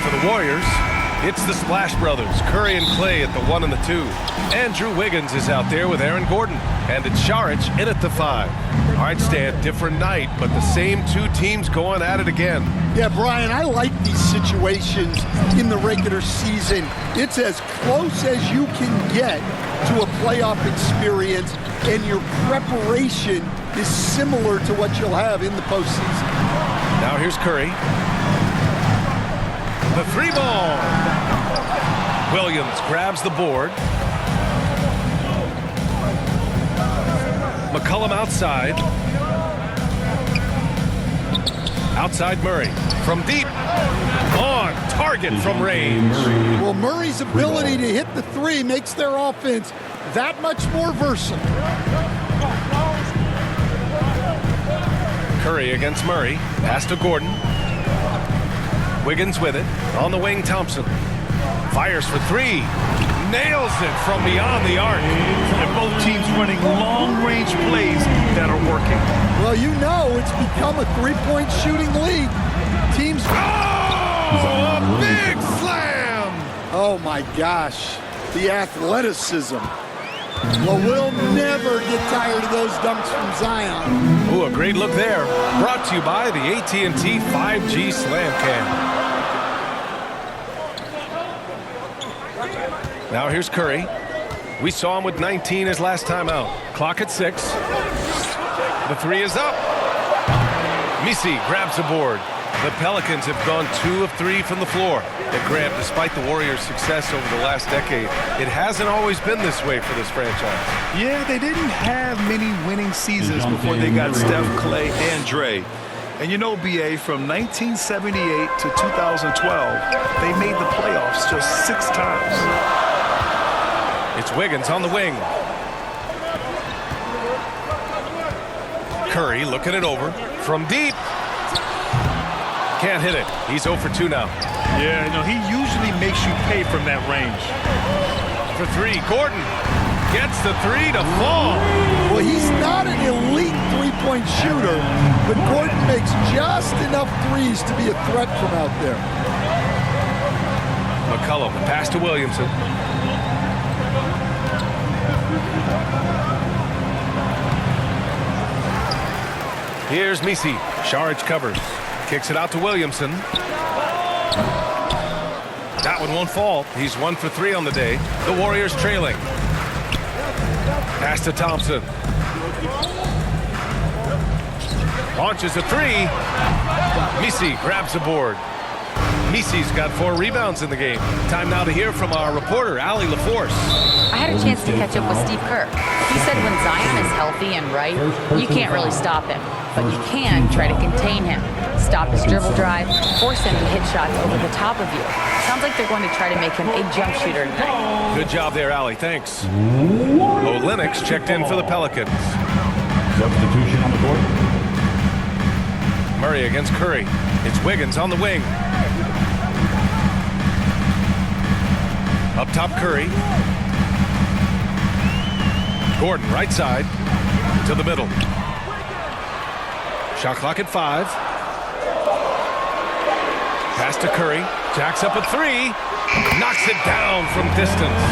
for the Warriors. It's the Splash Brothers, Curry and Clay at the 1 and the 2. Andrew Wiggins is out there with Aaron Gordon. And it's Saric in at the 5. All right, Stan, different night, but the same two teams going at it again. Yeah, Brian, I like these situations in the regular season. It's as close as you can get to a playoff experience, and your preparation is similar to what you'll have in the postseason. Now here's Curry. The 3-ball. Williams grabs the board. McCollum outside. Outside Murray. From deep. On target from range. Well, Murray's ability to hit the 3 makes their offense that much more versatile. Curry against Murray. Pass to Gordon. Wiggins with it. On the wing, Thompson. Fires for 3. Nails it from beyond the arc. And both teams running long-range plays that are working. Well, you know it's become a 3-point shooting league. Teams... Oh! A big slam! Oh, my gosh. The athleticism. Well, we'll never get tired of those dunks from Zion. Ooh, a great look there. Brought to you by the AT&T 5G Slam Cam. Now here's Curry. We saw him with 19 his last time out. Clock at 6. The 3 is up. Misi grabs the board. The Pelicans have gone 2 of 3 from the floor. And Grant, despite the Warriors' success over the last decade, it hasn't always been this way for this franchise. Yeah, they didn't have many winning seasons before they got Steph, Clay, and Dre. And you know, BA, from 1978 to 2012, they made the playoffs just 6 times. It's Wiggins on the wing. Curry looking it over from deep. Can't hit it. He's 0 for 2 now. Yeah, you know, he usually makes you pay from that range. For 3, Gordon gets the 3 to fall. Well, he's not an elite 3-point shooter, but Gordon makes just enough threes to be a threat from out there. McCollum, pass to Williamson. Here's Misi. Saric covers. Kicks it out to Williamson. That one won't fall. He's 1 for 3 on the day. The Warriors trailing. Pass to Thompson. Launches a 3. Misi grabs the board. Misi's got 4 rebounds in the game. Time now to hear from our reporter, Allie LaForce. I had a chance to catch up with Steve Kerr. He said when Zion is healthy and right, you can't really stop him. But you can try to contain him. Stop his dribble drive, force him to hit shots over the top of you. Sounds like they're going to try to make him a jump shooter tonight. Good job there, Allie. Thanks. Olynyk checked in for the Pelicans. Substitution on the court. Murray against Curry. It's Wiggins on the wing. Up top, Curry. Gordon, right side. To the middle. Shot clock at 5. Pass to Curry. Jacks up a 3. Knocks it down from distance.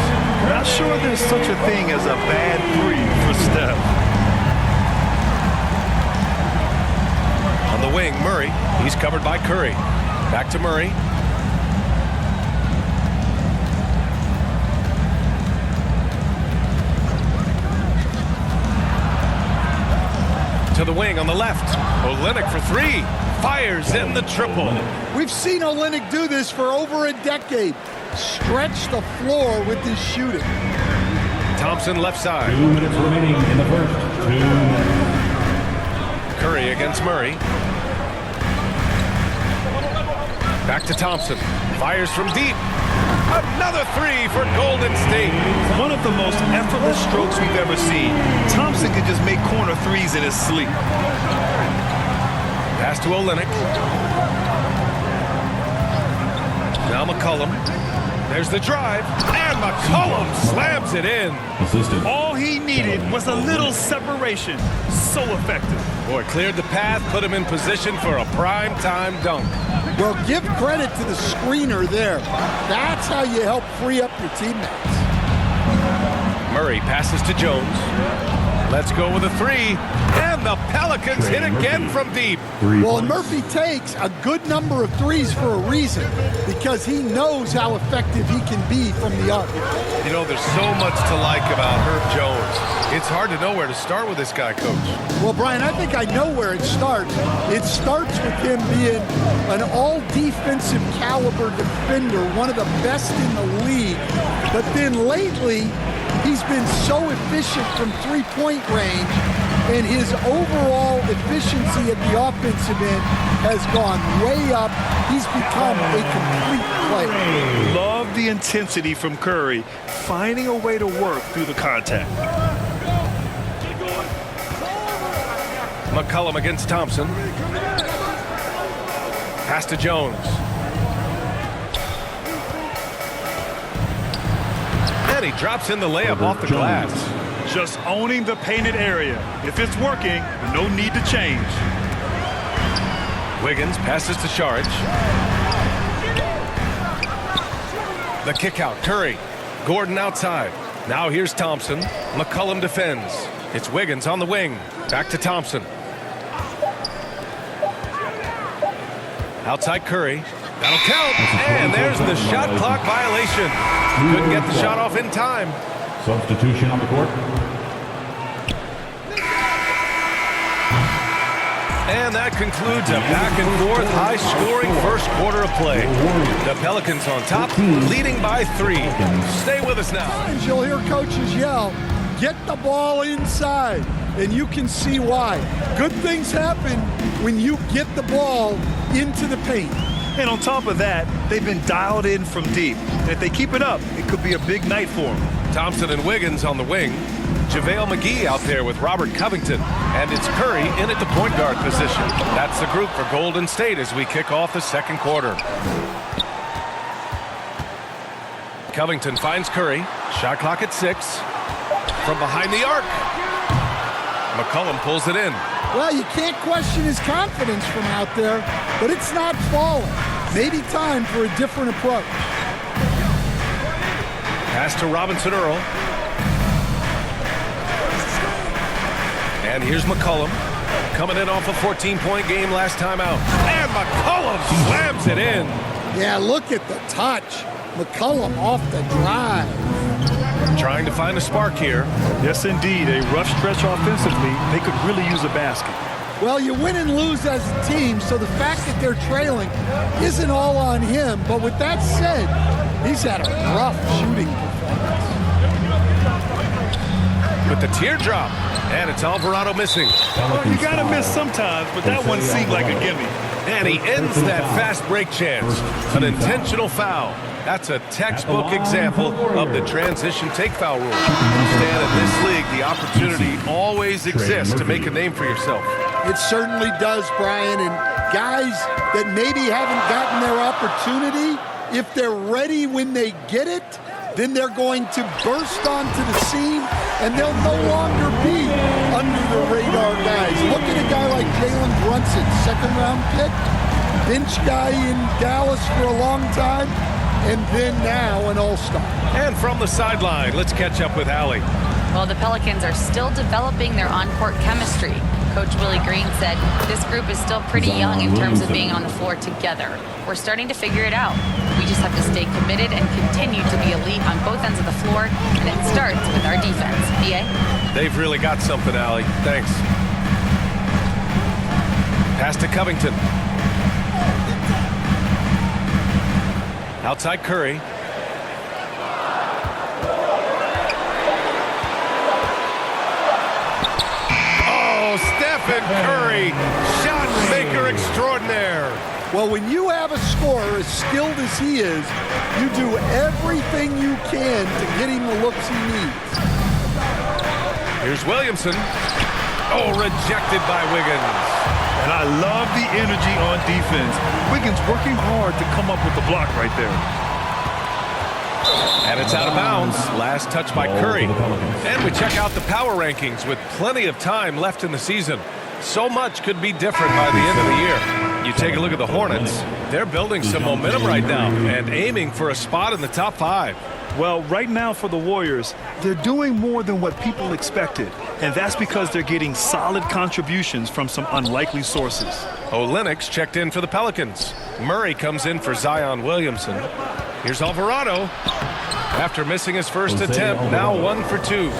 Not sure there's such a thing as a bad 3 for Steph. On the wing, Murray. He's covered by Curry. Back to Murray. To the wing on the left. Olynyk for 3. Fires in the triple. We've seen Olynyk do this for over a decade. Stretch the floor with his shooting. Thompson left side. 2 minutes remaining in the first. 2 minutes. Curry against Murray. Back to Thompson. Fires from deep. Another 3 for Golden State. One of the most effortless strokes we've ever seen. Thompson could just make corner 3s in his sleep. Pass to Olynyk. Now McCollum. There's the drive. And McCollum slams it in. Assistant. All he needed was a little separation. So effective. Boy, cleared the path, put him in position for a prime-time dunk. Well, give credit to the screener there. That's how you help free up your teammates. Murray passes to Jones. Let's go with a three. And the Pelicans hit again from deep. Well, and Murphy takes a good number of threes for a reason, because he knows how effective he can be from the arc. You know, there's so much to like about Herb Jones. It's hard to know where to start with this guy, Coach. Well, Brian, I think I know where it starts. It starts with him being an all-defensive caliber defender, one of the best in the league. But then lately, he's been so efficient from three-point range, and his overall efficiency at the offensive end has gone way up. He's become a complete player. Love the intensity from Curry, finding a way to work through the contact. McCollum against Thompson. Pass to Jones. And he drops in the layup off the glass. Just owning the painted area. If it's working, no need to change. Wiggins passes to Saric. The kick out, Curry. Gordon outside. Now here's Thompson. McCollum defends. It's Wiggins on the wing. Back to Thompson. Outside Curry. That'll count. And there's the shot clock violation. Couldn't get the shot off in time. Substitution on the court. And that concludes a back-and-forth, high-scoring first quarter of play. The Pelicans on top, leading by 3. Stay with us now. And you'll hear coaches yell, get the ball inside, and you can see why. Good things happen when you get the ball into the paint. And on top of that, they've been dialed in from deep. And if they keep it up, it could be a big night for them. Thompson and Wiggins on the wing. JaVale McGee out there with Robert Covington. And it's Curry in at the point guard position. That's the group for Golden State as we kick off the second quarter. Covington finds Curry. Shot clock at 6. From behind the arc. McCollum pulls it in. Well, you can't question his confidence from out there, but it's not falling. Maybe time for a different approach. Pass to Robinson Earl. And here's McCollum. Coming in off a 14-point game last time out. And McCollum slams it in. Yeah, look at the touch. McCollum off the drive. Trying to find a spark here. Yes, indeed. A rough stretch offensively. They could really use a basket. Well, you win and lose as a team, so the fact that they're trailing isn't all on him. But with that said, he's had a rough shooting performance. With the teardrop. And it's Alvarado missing. Well, you got to miss sometimes, but that one seemed like a gimme. And he ends that fast break chance. An intentional foul. That's a textbook example of the transition take foul rule. Understand, in this league, the opportunity always exists to make a name for yourself. It certainly does, Brian. And guys that maybe haven't gotten their opportunity, if they're ready when they get it, then they're going to burst onto the scene, and they'll no longer be under the radar guys. Look at a guy like Jalen Brunson, second-round pick, bench guy in Dallas for a long time, and then now an all-star. And from the sideline, let's catch up with Allie. Well, the Pelicans are still developing their on-court chemistry. Coach Willie Green said this group is still pretty young in terms of being on the floor together. We're starting to figure it out. We just have to stay committed and continue to be elite on both ends of the floor, and it starts with our defense. B.A.? They've really got something, Allie. Thanks. Pass to Covington. Outside Curry. Stephen Curry, shot maker extraordinaire. Well, when you have a scorer as skilled as he is, you do everything you can to get him the looks he needs. Here's Williamson. Oh, rejected by Wiggins. And I love the energy on defense. Wiggins working hard to come up with the block right there. And it's out of bounds. Last touch by Curry. And we check out the power rankings with plenty of time left in the season. So much could be different by the end of the year. You take a look at the Hornets. They're building some momentum right now and aiming for a spot in the top 5. Well, right now for the Warriors, they're doing more than what people expected, and that's because they're getting solid contributions from some unlikely sources. Olynyk checked in for the Pelicans. Murray comes in for Zion Williamson. Here's Alvarado. After missing his first attempt, now 1 for 2.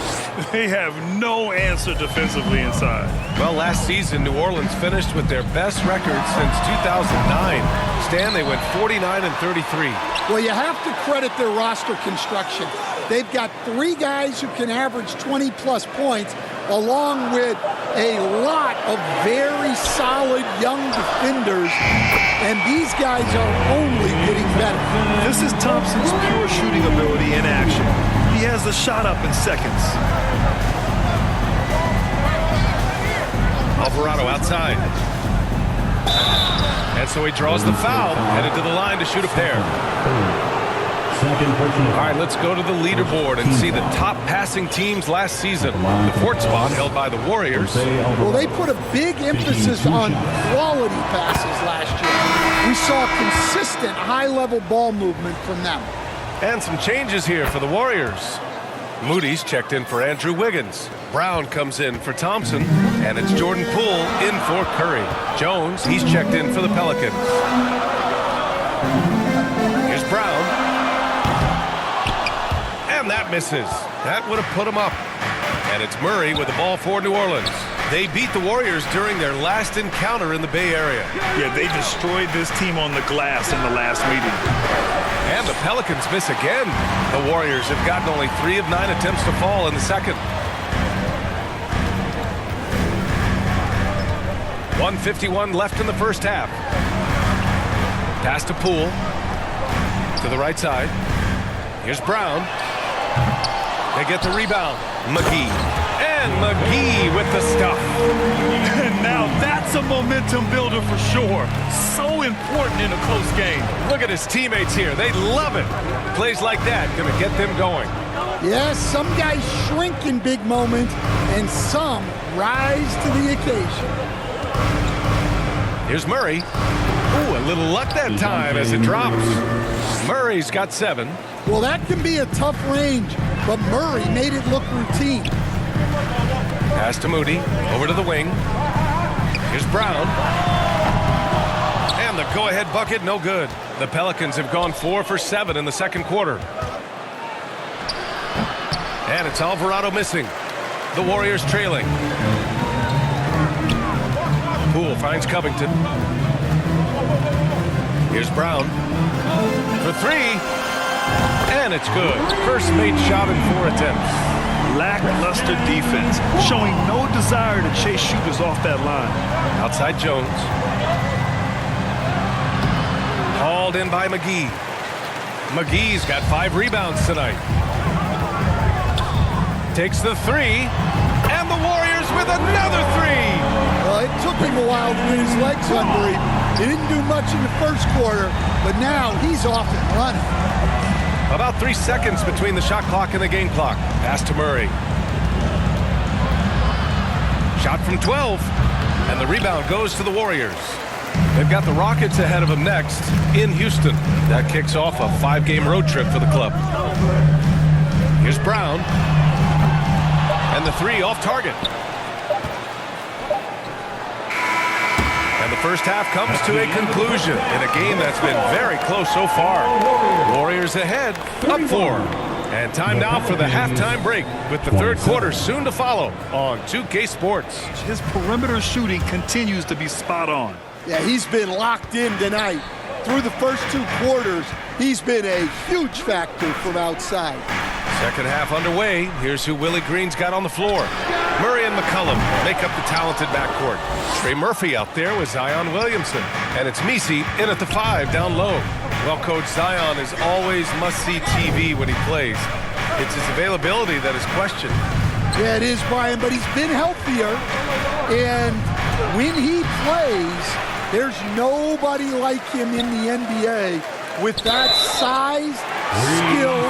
They have no answer defensively inside. Well, last season, New Orleans finished with their best record since 2009. Stan, they went 49-33. Well, you have to credit their roster construction. They've got 3 guys who can average 20-plus points, along with a lot of very solid young defenders, and these guys are only getting better. This is Thompson's pure shooting ability in action. He has the shot up in seconds. Alvarado outside. And so he draws the foul, headed to the line to shoot a pair. All right, let's go to the leaderboard and see the top passing teams last season. The 4th spot held by the Warriors. Well, they put a big emphasis on quality passes last year. We saw consistent high-level ball movement from them. And some changes here for the Warriors. Moody's checked in for Andrew Wiggins. Brown comes in for Thompson, and it's Jordan Poole in for Curry. Jones, he's checked in for the Pelicans. Here's Brown. And that misses. That would have put him up. And it's Murray with the ball for New Orleans. They beat the Warriors during their last encounter in the Bay Area. Yeah, they destroyed this team on the glass in the last meeting. And the Pelicans miss again. The Warriors have gotten only 3 of 9 attempts to fall in the second. 1:51 left in the first half. Pass to Poole. To the right side. Here's Brown. They get the rebound. McGee. And McGee with the stuff. And now that's a momentum builder for sure. So important in a close game. Look at his teammates here. They love it. Plays like that going to get them going. Yes, some guys shrink in big moments, and some rise to the occasion. Here's Murray. Ooh, a little luck that time as it drops. Murray's got 7. Well, that can be a tough range, but Murray made it look routine. Pass to Moody. Over to the wing. Here's Brown. And the go-ahead bucket, no good. The Pelicans have gone 4 for 7 in the second quarter. And it's Alvarado missing. The Warriors trailing. Poole finds Covington. Here's Brown. For 3. And it's good. First made shot in 4 attempts. Lackluster defense, showing no desire to chase shooters off that line. Outside Jones. Hauled in by McGee. McGee's got 5 rebounds tonight. Takes the 3. And the Warriors with another 3. Well, it took him a while to get his legs under him. He didn't do much in the first quarter, but now he's off and running. About 3 seconds between the shot clock and the game clock. Pass to Murray. Shot from 12. And the rebound goes to the Warriors. They've got the Rockets ahead of them next in Houston. That kicks off a 5-game road trip for the club. Here's Brown. And the 3 off target. And the first half comes to a conclusion in a game that's been very close so far. Warriors ahead, up 4. And time now for the halftime break with the third quarter soon to follow on 2K Sports. His perimeter shooting continues to be spot on. Yeah, he's been locked in tonight. Through the first 2 quarters, he's been a huge factor from outside. Second half underway. Here's who Willie Green's got on the floor. Murray and McCollum make up the talented backcourt. Trey Murphy out there with Zion Williamson. And it's Misi in at the 5 down low. Well, Coach, Zion is always must-see TV when he plays. It's his availability that is questioned. Yeah, it is, Brian, but he's been healthier. And when he plays, there's nobody like him in the NBA with that size, skill,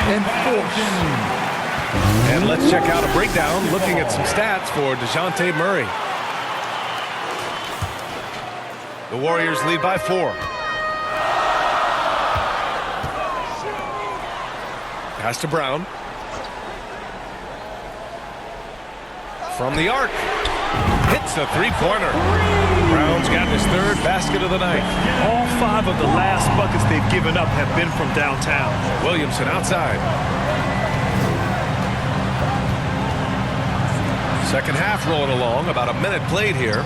and force. And let's check out a breakdown looking at some stats for DeJounte Murray. The Warriors lead by 4. Pass to Brown. From the arc. Hits a three-pointer. Brown's got his 3rd basket of the night. All 5 of the last buckets they've given up have been from downtown. Williamson outside. Second half rolling along. About a minute played here.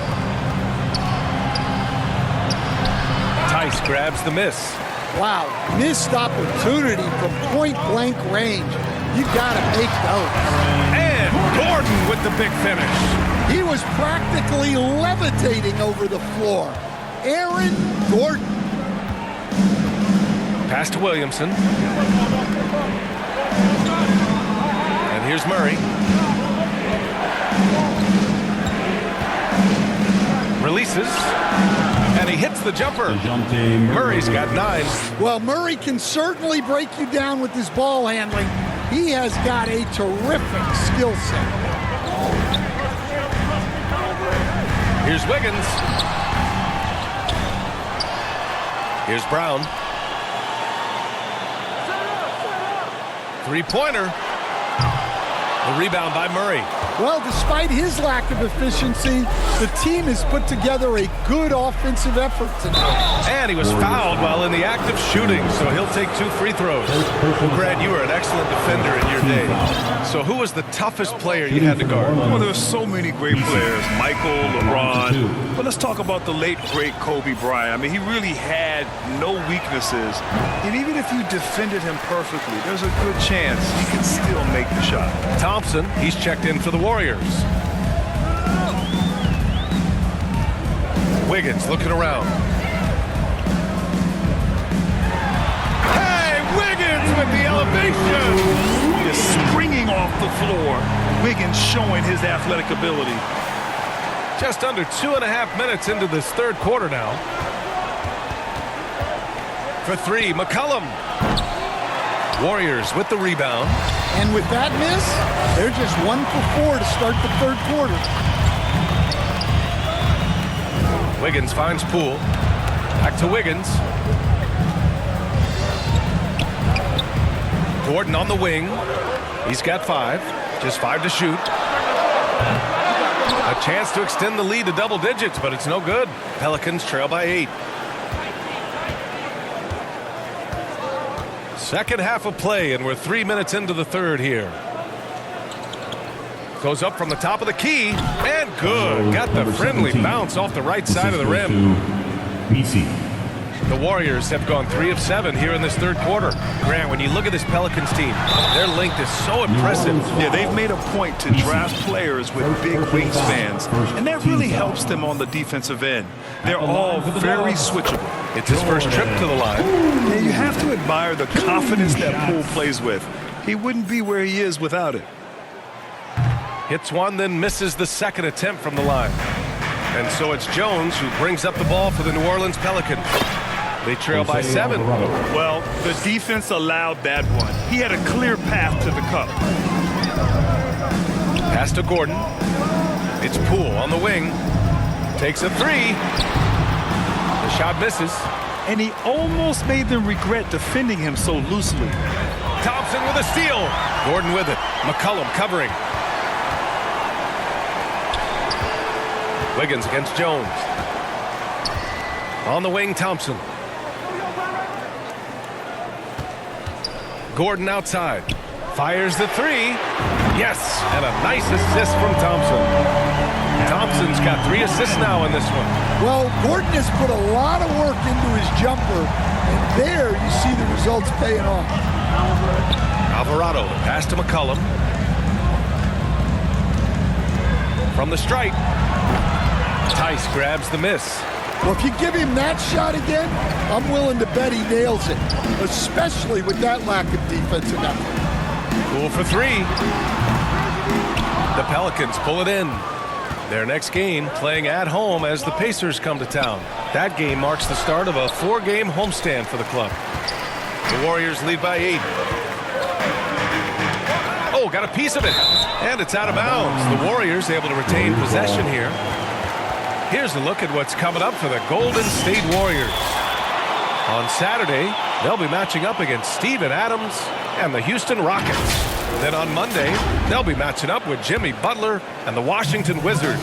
Tice grabs the miss. Wow, missed opportunity from point-blank range. You gotta make those. And Gordon with the big finish. He was practically levitating over the floor. Aaron Gordon. Pass to Williamson. And here's Murray. Releases. And he hits the jumper. Murray's got 9. Well, Murray can certainly break you down with his ball handling. He has got a terrific skill set. Here's Wiggins. Here's Brown. Three-pointer. The rebound by Murray. Well, despite his lack of efficiency, the team has put together a good offensive effort tonight. And he was fouled while in the act of shooting, so he'll take 2 free throws. Well, Grant, you were an excellent defender in your day. So who was the toughest player you had to guard? Well, there's so many great players. Michael, LeBron. But let's talk about the late, great Kobe Bryant. I mean, he really had no weaknesses. And even if you defended him perfectly, there's a good chance he can still make the shot. Thompson, he's checked in for the Warriors. Wiggins looking around. Hey, Wiggins with the elevation! Just springing off the floor. Wiggins showing his athletic ability. Just under 2.5 minutes into this 3rd quarter now. For 3, McCollum. Warriors with the rebound. And with that miss, they're just 1 for 4 to start the 3rd quarter. Wiggins finds Poole. Back to Wiggins. Gordon on the wing. He's got 5. Just 5 to shoot. A chance to extend the lead to double digits, but it's no good. Pelicans trail by 8. Second half of play, and we're 3 minutes into the 3rd here. Goes up from the top of the key, and good. Got the friendly bounce off the right side of the rim. The Warriors have gone 3 of 7 here in this 3rd quarter. Grant, when you look at this Pelicans team, their length is so impressive. Yeah, they've made a point to draft players with big wingspans, and that really helps them on the defensive end. They're all very switchable. It's his first trip to the line. And you have to admire the confidence that Poole plays with. He wouldn't be where he is without it. Hits one, then misses the 2nd attempt from the line. And so it's Jones who brings up the ball for the New Orleans Pelicans. They trail by 7. Well, the defense allowed that one. He had a clear path to the cup. Pass to Gordon. It's Poole on the wing. Takes a 3. The shot misses. And he almost made them regret defending him so loosely. Thompson with a steal. Gordon with it. McCollum covering. Wiggins against Jones. On the wing, Thompson. Gordon outside. Fires the 3. Yes, and a nice assist from Thompson. Thompson's got 3 assists now in this one. Well, Gordon has put a lot of work into his jumper, and there you see the results paying off. Alvarado, the pass to McCollum. From the stripe. Tice grabs the miss. Well, if you give him that shot again, I'm willing to bet he nails it, especially with that lack of defensive effort. Poole for 3. The Pelicans pull it in. Their next game playing at home as the Pacers come to town. That game marks the start of a 4-game homestand for the club. The Warriors lead by 8. Oh, got a piece of it. And it's out of bounds. The Warriors able to retain possession here. Here's a look at what's coming up for the Golden State Warriors. On Saturday, they'll be matching up against Steven Adams and the Houston Rockets. Then on Monday, they'll be matching up with Jimmy Butler and the Washington Wizards.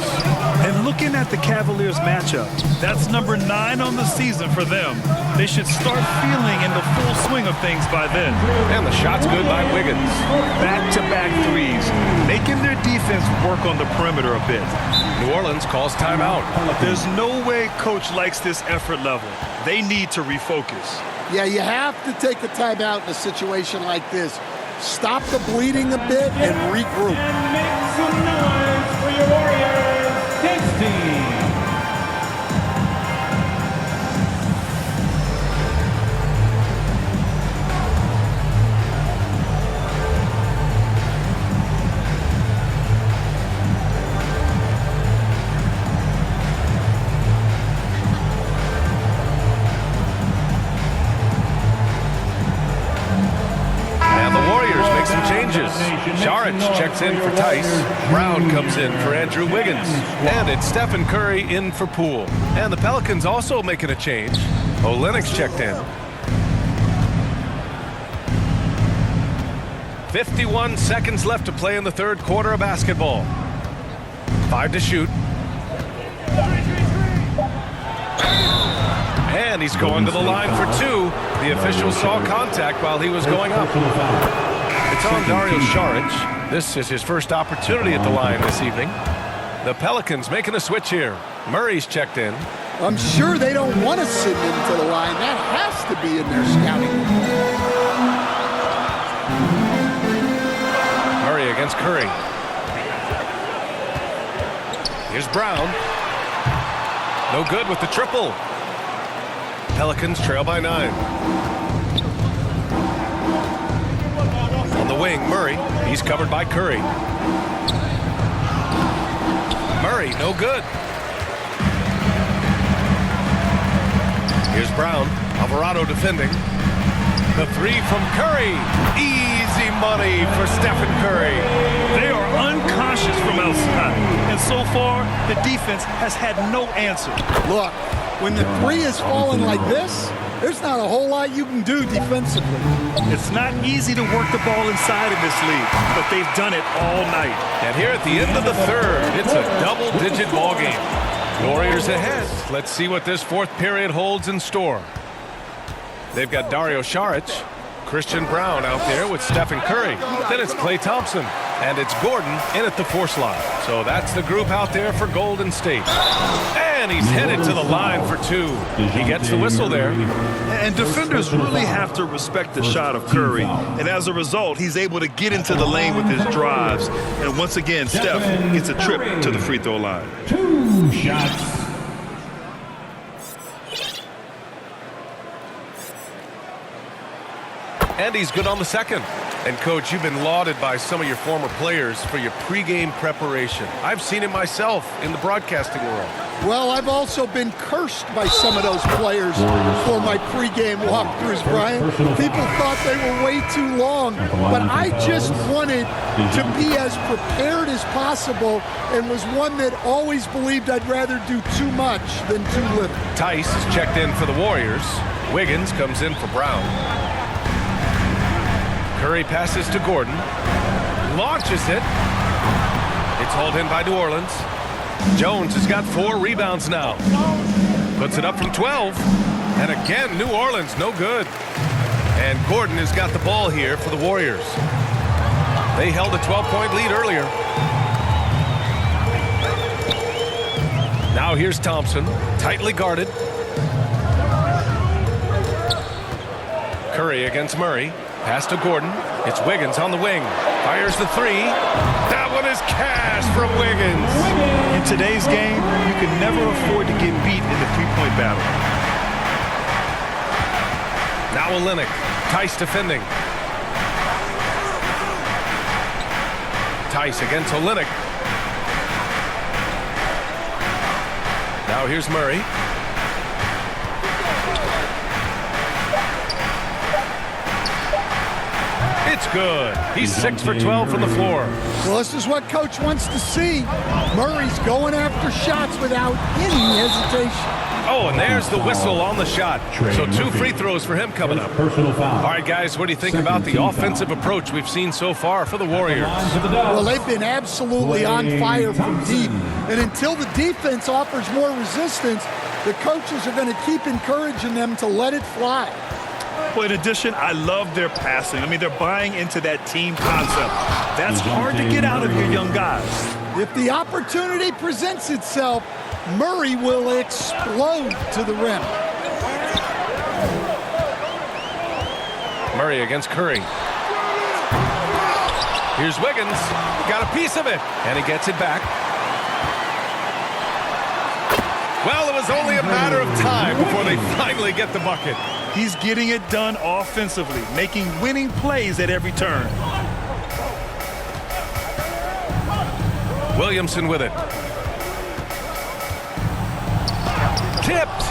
And looking at the Cavaliers matchup, that's number 9 on the season for them. They should start feeling in the full swing of things by then. And the shot's good by Wiggins. Back-to-back threes, making their defense work on the perimeter a bit. New Orleans calls timeout. There's no way coach likes this effort level. They need to refocus. Yeah, you have to take a timeout in a situation like this. Stop the bleeding a bit and regroup. And make some noise for your Warriors dance team. Saric checks in for Tice. Brown comes in for Andrew Wiggins. And it's Stephen Curry in for Poole. And the Pelicans also making a change. Olynyk's checked in. 51 seconds left to play in the third quarter of basketball. 5 to shoot. And he's going to the line for 2. The official saw contact while he was going up. It's on Dario Saric. This is his first opportunity at the line this evening. The Pelicans making a switch here. Murray's checked in. I'm sure they don't want to send him to the line. That has to be in their scouting. Murray against Curry. Here's Brown. No good with the triple. Pelicans trail by 9. On the wing, Murray. He's covered by Curry. Murray, no good. Here's Brown. Alvarado defending. The 3 from Curry. Easy money for Stephen Curry. They are unconscious from outside. And so far, the defense has had no answer. Look, when the 3 is falling like this, there's not a whole lot you can do defensively. It's not easy to work the ball inside in this league, but they've done it all night. And here at the end of the third, it's a double-digit ball game. Warriors ahead. Let's see what this fourth period holds in store. They've got Dario Saric, Christian Brown out there with Stephen Curry. Then it's Klay Thompson, and it's Gordon in at the 4 slot. So that's the group out there for Golden State. And he's headed to the line for 2. He gets the whistle there. And defenders really have to respect the shot of Curry. And as a result, he's able to get into the lane with his drives. And once again, Steph gets a trip to the free throw line. 2 shots. And he's good on the second. And, Coach, you've been lauded by some of your former players for your pregame preparation. I've seen it myself in the broadcasting world. Well, I've also been cursed by some of those players for my pregame walkthroughs, Brian. People thought they were way too long, but I just wanted to be as prepared as possible and was one that always believed I'd rather do too much than too little. Tice is checked in for the Warriors. Wiggins comes in for Brown. Curry passes to Gordon. Launches it. It's hauled in by New Orleans. Jones has got 4 rebounds now. Puts it up from 12. And again, New Orleans, no good. And Gordon has got the ball here for the Warriors. They held a 12-point lead earlier. Now here's Thompson, tightly guarded. Curry against Murray. Pass to Gordon. It's Wiggins on the wing. Fires the 3. That one is cash from Wiggins. In today's game, you can never afford to get beat in the three-point battle. Now Oleynik. Tice defending. Tice against Oleynik. Now here's Murray. It's good. He's 6 for 12 from the floor. Well, this is what Coach wants to see. Murray's going after shots without any hesitation. Oh, and there's the whistle on the shot. So 2 free throws for him coming up. Personal foul. All right, guys, what do you think about the offensive approach we've seen so far for the Warriors? Well, they've been absolutely on fire from deep. And until the defense offers more resistance, the coaches are going to keep encouraging them to let it fly. Well, in addition, I love their passing. I mean, they're buying into that team concept. That's hard to get out of your young guys. If the opportunity presents itself, Murray will explode to the rim. Murray against Curry. Here's Wiggins. Got a piece of it, and he gets it back. Well, it was only a matter of time before they finally get the bucket. He's getting it done offensively, making winning plays at every turn. Williamson with it. Tipped.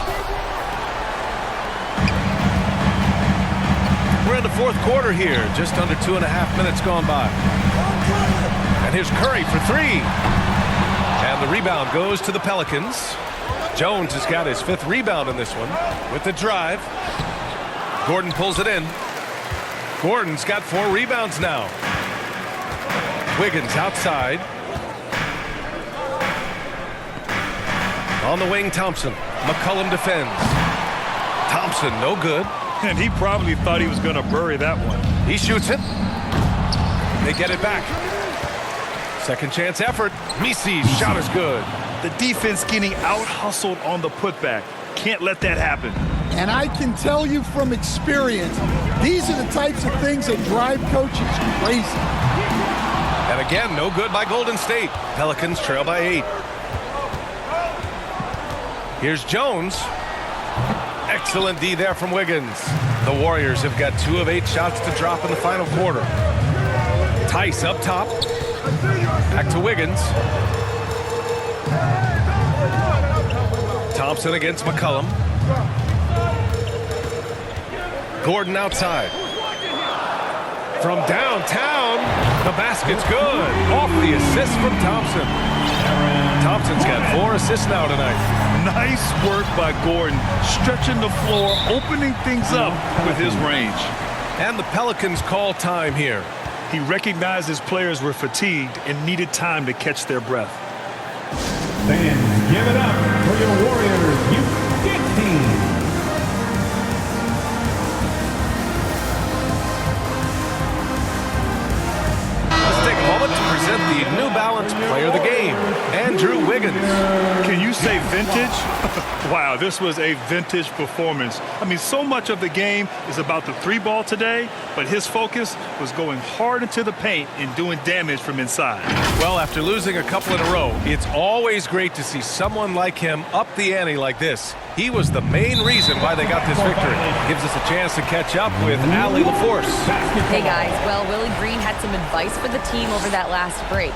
We're in the fourth quarter here. Just under 2.5 minutes gone by. And here's Curry for 3. And the rebound goes to the Pelicans. Jones has got his 5th rebound in this one with the drive. Gordon pulls it in. Gordon's got 4 rebounds now. Wiggins outside. On the wing, Thompson. McCollum defends. Thompson, no good. And he probably thought he was going to bury that one. He shoots it. They get it back. Second chance effort. Misi's shot is good. The defense getting out-hustled on the putback. Can't let that happen. And I can tell you from experience, these are the types of things that drive coaches crazy. And again, no good by Golden State. Pelicans trail by 8. Here's Jones. Excellent D there from Wiggins. The Warriors have got 2 of 8 shots to drop in the final quarter. Tice up top. Back to Wiggins. Thompson against McCollum. Gordon outside. From downtown, the basket's good. Off the assist from Thompson. Thompson's got 4 assists now tonight. Nice work by Gordon, stretching the floor, opening things up with his range. And the Pelicans call time here. He recognized his players were fatigued and needed time to catch their breath. Fans, give it up for your Warriors U15. To present the New Balance Player of the Game, Andrew Wiggins. Can you say vintage? Wow, this was a vintage performance. I mean, so much of the game is about the 3-ball today, but his focus was going hard into the paint and doing damage from inside. Well, after losing a couple in a row, it's always great to see someone like him up the ante like this. He was the main reason why they got this victory. Gives us a chance to catch up with Allie LaForce. Hey guys, well, Willie Green had some advice for the team over that last break.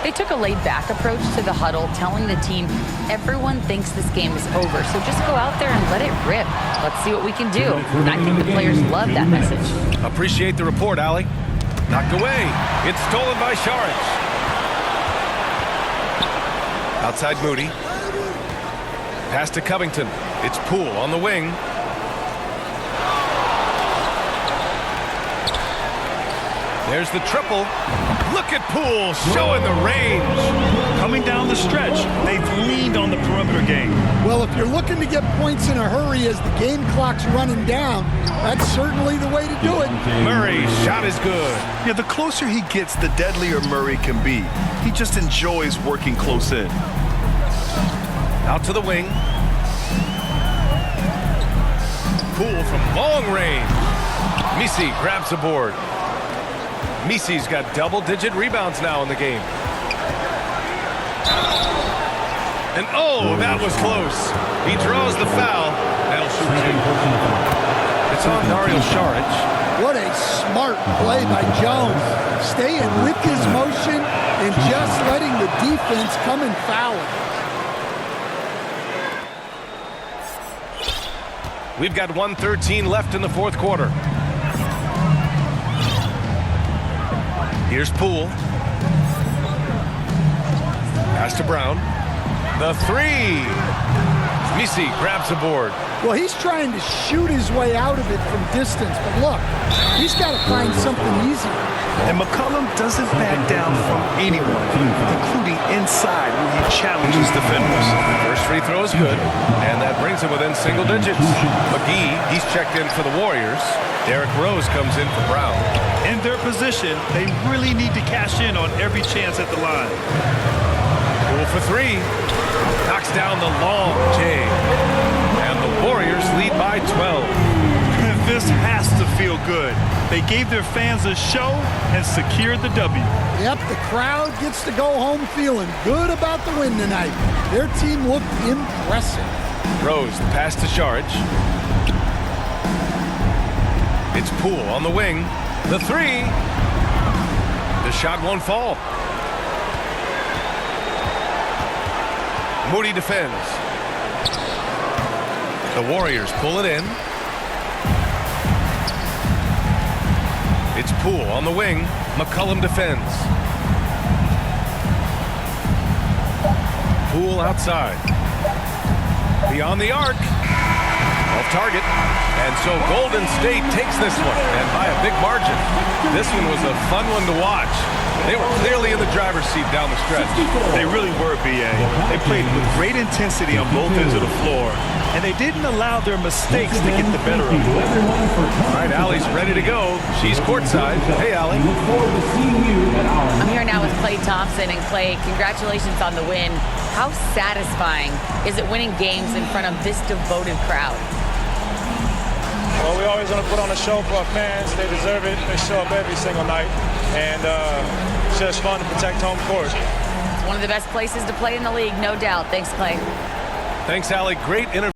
They took a laid-back approach to the huddle, telling the team everyone thinks this game is over, so just go out there and let it rip. Let's see what we can do. And I think the players love that message. Appreciate the report, Allie. Knocked away. It's stolen by Saric. Outside Moody. Pass to Covington. It's Poole on the wing. There's the triple. Look at Poole showing the range. Coming down the stretch, they've leaned on the perimeter game. Well, if you're looking to get points in a hurry as the game clock's running down, that's certainly the way to do it. Murray's shot is good. Yeah, the closer he gets, the deadlier Murray can be. He just enjoys working close in. Out to the wing. Poole from long range. Misi grabs the board. Misi's got double-digit rebounds now in the game. And oh, that was close. He draws the foul. That'll shoot 2. It's on Dario Saric. What a smart play by Jones. Staying with his motion and just letting the defense come and foul him. We've got 1:13 left in the fourth quarter. Here's Poole. Pass to Brown. The three. Misi grabs the board. Well, he's trying to shoot his way out of it from distance, but look, he's got to find something easier. And McCollum doesn't back down from anyone, including inside where he challenges defenders. First free throw is good, and that brings him within single digits. McGee, he's checked in for the Warriors. Derrick Rose comes in for Brown. In their position, they really need to cash in on every chance at the line. Poole for three. Knocks down the long J. And the Warriors lead by 12. This has to feel good. They gave their fans a show and secured the W. Yep, the crowd gets to go home feeling good about the win tonight. Their team looked impressive. Rose, the pass to Saric. It's Poole on the wing. The three. The shot won't fall. Moody defends. The Warriors pull it in. It's Poole on the wing. McCollum defends. Poole outside. Beyond the arc. Off target. And so Golden State takes this one, and by a big margin. This one was a fun one to watch. They were clearly in the driver's seat down the stretch. They really were, B.A. They played with great intensity on both ends of the floor, and they didn't allow their mistakes to get the better of them. All right, Allie's ready to go. She's courtside. Hey, Allie. I'm here now with Klay Thompson. And Klay, congratulations on the win. How satisfying is it winning games in front of this devoted crowd? Well, we always want to put on a show for our fans. They deserve it. They show up every single night. And it's just fun to protect home court. It's one of the best places to play in the league, no doubt. Thanks, Klay. Thanks, Allie. Great interview.